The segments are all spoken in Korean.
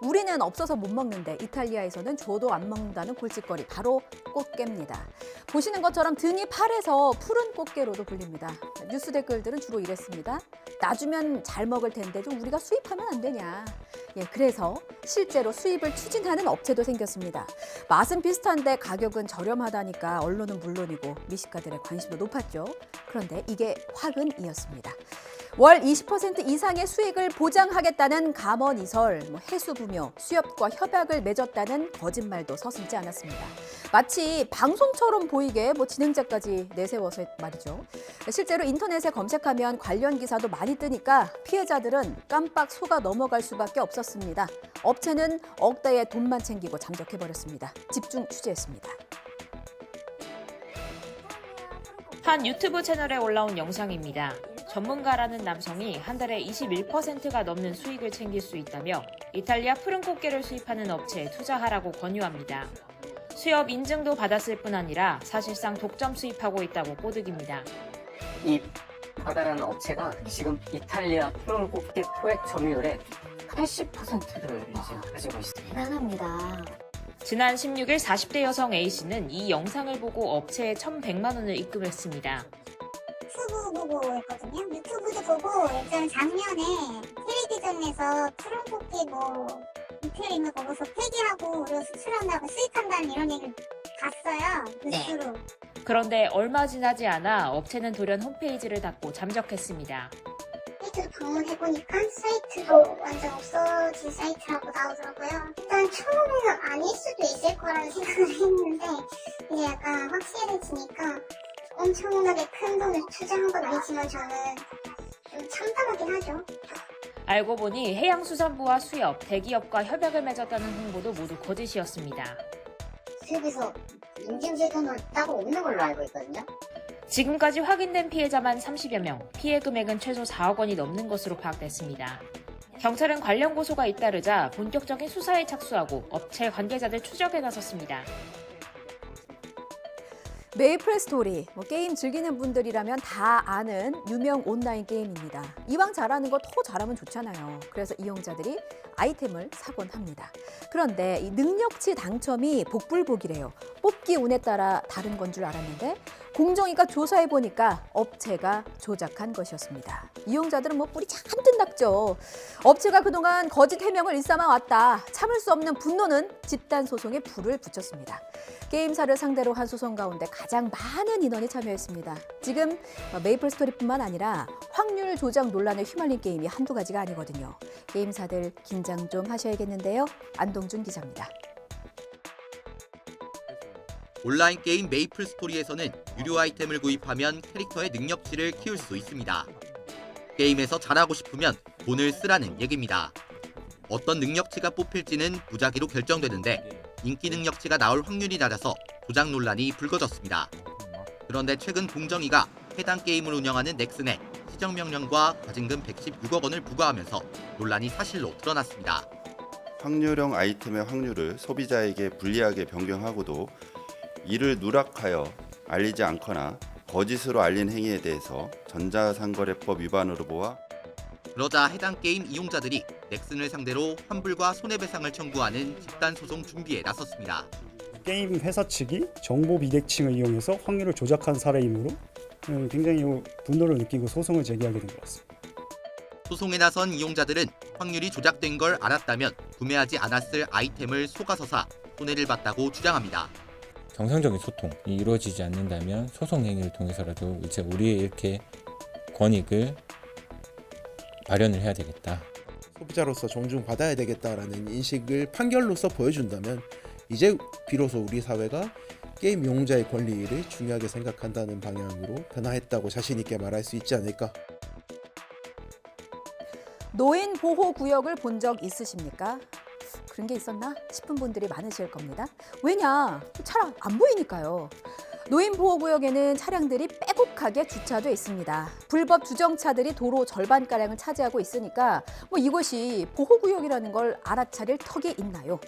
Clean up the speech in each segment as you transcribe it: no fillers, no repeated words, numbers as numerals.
우리는 없어서 못 먹는데 이탈리아에서는 줘도 안 먹는다는 골칫거리, 바로 꽃게입니다. 보시는 것처럼 등이 파래서 푸른 꽃게로도 불립니다. 뉴스 댓글들은 주로 이랬습니다. 놔주면 잘 먹을 텐데 좀 우리가 수입하면 안 되냐. 그래서 실제로 수입을 추진하는 업체도 생겼습니다. 맛은 비슷한데 가격은 저렴하다니까 언론은 물론이고 미식가들의 관심도 높았죠. 그런데 이게 화근이었습니다. 월 20% 이상의 수익을 보장하겠다는 감언이설, 해수부묘, 수협과 협약을 맺었다는 거짓말도 서슴지 않았습니다. 마치 방송처럼 보이게 진행자까지 내세워서 말이죠. 실제로 인터넷에 검색하면 관련 기사도 많이 뜨니까 피해자들은 깜빡 속아 넘어갈 수밖에 없었습니다. 업체는 억대의 돈만 챙기고 잠적해버렸습니다. 집중 취재했습니다. 한 유튜브 채널에 올라온 영상입니다. 전문가라는 남성이 한 달에 21%가 넘는 수익을 챙길 수 있다며 이탈리아 푸른 꽃게를 수입하는 업체에 투자하라고 권유합니다. 수협 인증도 받았을 뿐 아니라 사실상 독점 수입하고 있다고 꼬드깁니다. 이 바다라는 업체가 지금 이탈리아 푸른 꽃게 포획 점유율의 80%를 이제 가지고 있습니다. 대단합니다. 지난 16일 40대 여성 A씨는 이 영상을 보고 업체에 1,100만 원을 입금했습니다. 유튜브 보고 했거든요. 유튜브도 보고 예전 작년에 텔레비전에서 푸른 꽃게 이태리 있는 거 보고서 폐기하고 우리가 수출한다고 수입한다는 이런 얘기를 봤어요. 뉴스로. 그런데 얼마 지나지 않아 업체는 돌연 홈페이지를 닫고 잠적했습니다. 사이트를 방문해보니까 사이트도 완전 없어진 사이트라고 나오더라고요. 일단 처음에는 아닐 수도 있을 거라는 생각을 했는데 이제 약간 확실해지니까 엄청나게 큰 돈을 투자한 건 아니지만 저는 좀 참담하긴 하죠. 알고 보니 해양수산부와 수협, 대기업과 협약을 맺었다는 홍보도 모두 거짓이었습니다. 수협에서 인증제도는 따로 없는 걸로 알고 있거든요. 지금까지 확인된 피해자만 30여 명, 피해 금액은 최소 4억 원이 넘는 것으로 파악됐습니다. 경찰은 관련 고소가 잇따르자 본격적인 수사에 착수하고 업체 관계자들 추적에 나섰습니다. 메이플 스토리, 게임 즐기는 분들이라면 다 아는 유명 온라인 게임입니다. 이왕 잘하는 거 더 잘하면 좋잖아요. 그래서 이용자들이 아이템을 사곤 합니다. 그런데 이 능력치 당첨이 복불복이래요. 뽑기 운에 따라 다른 건 줄 알았는데 공정위가 조사해보니까 업체가 조작한 것이었습니다. 이용자들은 뿔이 잔뜩 났죠. 업체가 그동안 거짓 해명을 일삼아 왔다. 참을 수 없는 분노는 집단 소송에 불을 붙였습니다. 게임사를 상대로 한 소송 가운데 가장 많은 인원이 참여했습니다. 지금 메이플 스토리뿐만 아니라 확률 조작 논란에 휘말린 게임이 한두 가지가 아니거든요. 게임사들 긴장 좀 하셔야겠는데요. 안동준 기자입니다. 온라인 게임 메이플 스토리에서는 유료 아이템을 구입하면 캐릭터의 능력치를 키울 수 있습니다. 게임에서 잘하고 싶으면 돈을 쓰라는 얘기입니다. 어떤 능력치가 뽑힐지는 무작위로 결정되는데 인기 능력치가 나올 확률이 낮아서 조작 논란이 불거졌습니다. 그런데 최근 공정위가 해당 게임을 운영하는 넥슨에 시정명령과 과징금 116억 원을 부과하면서 논란이 사실로 드러났습니다. 확률형 아이템의 확률을 소비자에게 불리하게 변경하고도 이를 누락하여 알리지 않거나 거짓으로 알린 행위에 대해서 전자상거래법 위반으로 보아 그러자 해당 게임 이용자들이 넥슨을 상대로 환불과 손해배상을 청구하는 집단소송 준비에 나섰습니다. 게임 회사 측이 정보 비대칭을 이용해서 확률을 조작한 사례이므로 굉장히 분노를 느끼고 소송을 제기하게 된 것 같습니다. 소송에 나선 이용자들은 확률이 조작된 걸 알았다면 구매하지 않았을 아이템을 속아서 사 손해를 봤다고 주장합니다. 정상적인 소통이 이루어지지 않는다면 소송 행위를 통해서라도 이제 우리의 이렇게 권익을 마련을 해야 되겠다. 소비자로서 존중받아야 되겠다라는 인식을 판결로서 보여준다면 이제 비로소 우리 사회가 게임 이용자의 권리를 중요하게 생각한다는 방향으로 변화했다고 자신 있게 말할 수 있지 않을까. 노인 보호 구역을 본 적 있으십니까? 그런 게 있었나 싶은 분들이 많으실 겁니다. 왜냐? 차량 안 보이니까요. 노인 보호구역에는 차량들이 빼곡하게 주차돼 있습니다. 불법 주정차들이 도로 절반가량을 차지하고 있으니까 이것이 보호구역이라는 걸 알아차릴 턱이 있나요?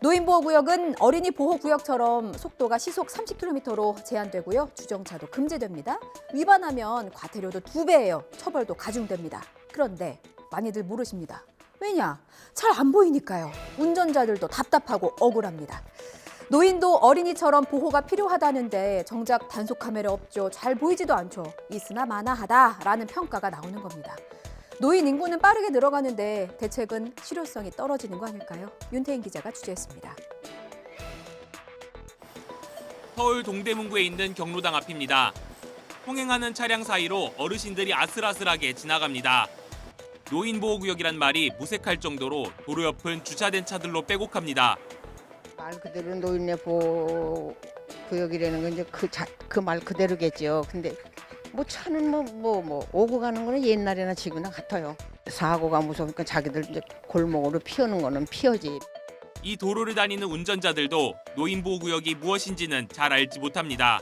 노인보호구역은 어린이 보호구역처럼 속도가 시속 30km로 제한되고요. 주정차도 금지됩니다. 위반하면 과태료도 2배예요. 처벌도 가중됩니다. 그런데 많이들 모르십니다. 왜냐? 잘 안 보이니까요. 운전자들도 답답하고 억울합니다. 노인도 어린이처럼 보호가 필요하다는데 정작 단속 카메라 없죠. 잘 보이지도 않죠. 있으나 마나하다라는 평가가 나오는 겁니다. 노인 인구는 빠르게 늘어가는데 대책은 실효성이 떨어지는 거 아닐까요? 윤태인 기자가 취재했습니다. 서울 동대문구에 있는 경로당 앞입니다. 통행하는 차량 사이로 어르신들이 아슬아슬하게 지나갑니다. 노인보호구역이란 말이 무색할 정도로 도로 옆은 주차된 차들로 빼곡합니다. 말 그대로 노인네 보호 구역이라는 건 이제 그 말 그대로겠죠. 근데 뭐 차는 뭐 오고 가는 거는 옛날이나 지금이나 같아요. 사고가 무서우니까 자기들 이제 골목으로 피하는 거는 피하지. 이 도로를 다니는 운전자들도 노인보호구역이 무엇인지는 잘 알지 못합니다.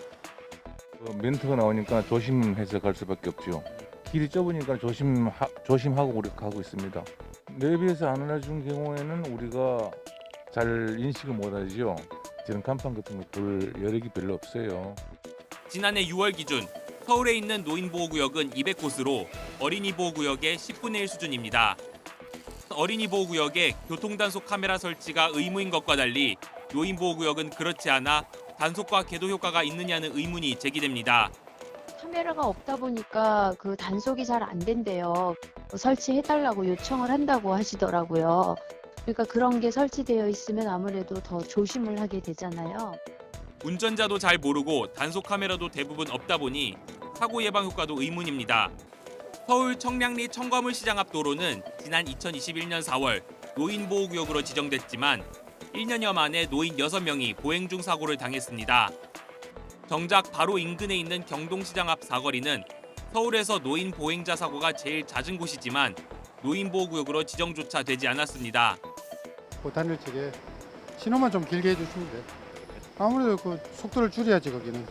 멘트가 나오니까 조심해서 갈 수밖에 없죠. 길이 좁으니까 조심하고 우리 가고 있습니다. 내비에서 안 알려준 경우에는 우리가 잘 인식을 못하죠. 저런 간판 같은 거 볼 여력이 별로 없어요. 지난해 6월 기준 서울에 있는 노인보호구역은 200곳으로 어린이보호구역의 10분의 1 수준입니다. 어린이보호구역에 교통단속 카메라 설치가 의무인 것과 달리 노인보호구역은 그렇지 않아 단속과 계도 효과가 있느냐는 의문이 제기됩니다. 카메라가 없다 보니까 그 단속이 잘 안 된대요. 설치해달라고 요청을 한다고 하시더라고요. 그러니까 그런 게 설치되어 있으면 아무래도 더 조심을 하게 되잖아요. 운전자도 잘 모르고 단속 카메라도 대부분 없다 보니 사고 예방 효과도 의문입니다. 서울 청량리 청과물시장 앞 도로는 지난 2021년 4월 노인보호구역으로 지정됐지만 1년여 만에 노인 6명이 보행 중 사고를 당했습니다. 정작 바로 인근에 있는 경동시장 앞 사거리는 서울에서 노인 보행자 사고가 제일 잦은 곳이지만 노인보호구역으로 지정조차 되지 않았습니다. 다닐 적에 신호만 좀 길게 해주시면 돼요. 아무래도 그 속도를 줄여야지 거기는.